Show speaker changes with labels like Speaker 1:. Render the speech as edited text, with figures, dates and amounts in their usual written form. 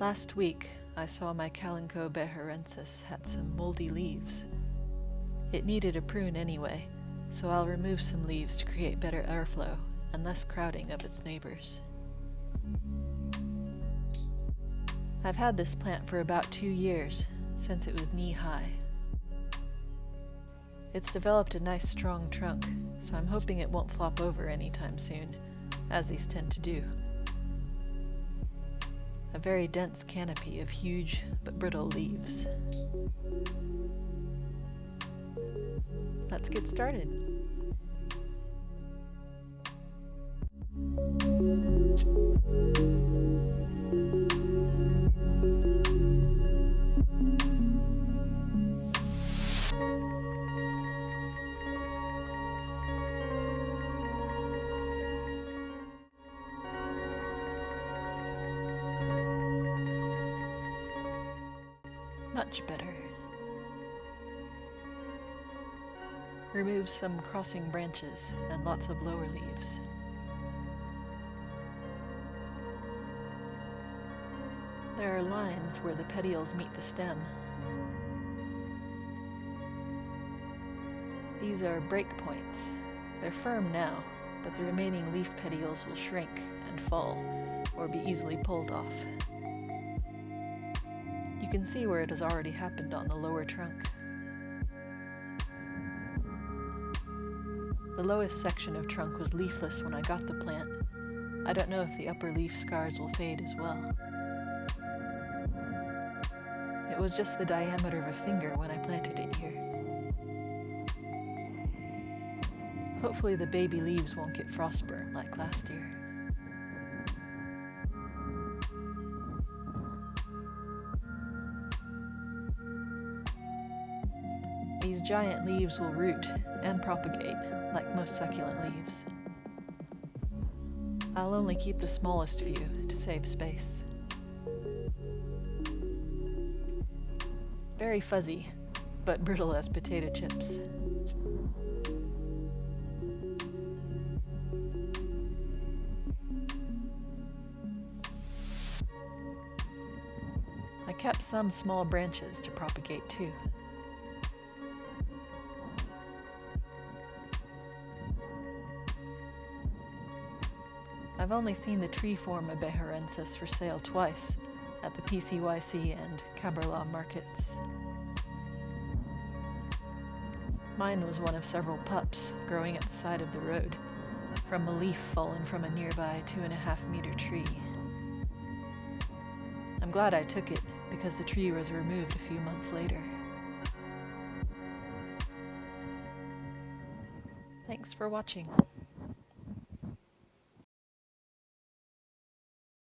Speaker 1: Last week, I saw my Kalanchoe beharensis had some moldy leaves. It needed a prune anyway, so I'll remove some leaves to create better airflow and less crowding of its neighbors. I've had this plant for about 2 years, since it was knee-high. It's developed a nice strong trunk, so I'm hoping it won't flop over anytime soon, as these tend to do. A very dense canopy of huge but brittle leaves. Let's get started. Much better. Remove some crossing branches and lots of lower leaves. There are lines where the petioles meet the stem. These are break points. They're firm now, but the remaining leaf petioles will shrink and fall, or be easily pulled off. You can see where it has already happened on the lower trunk. The lowest section of trunk was leafless when I got the plant. I don't know if the upper leaf scars will fade as well. It was just the diameter of a finger when I planted it here. Hopefully the baby leaves won't get frostburn like last year. These giant leaves will root and propagate, like most succulent leaves. I'll only keep the smallest few to save space. Very fuzzy, but brittle as potato chips. I kept some small branches to propagate too. I've only seen the tree form of beharensis for sale twice, at the PCYC and Caberla markets. Mine was one of several pups growing at the side of the road, from a leaf fallen from a nearby 2.5-meter tree. I'm glad I took it, because the tree was removed a few months later. Thanks for watching.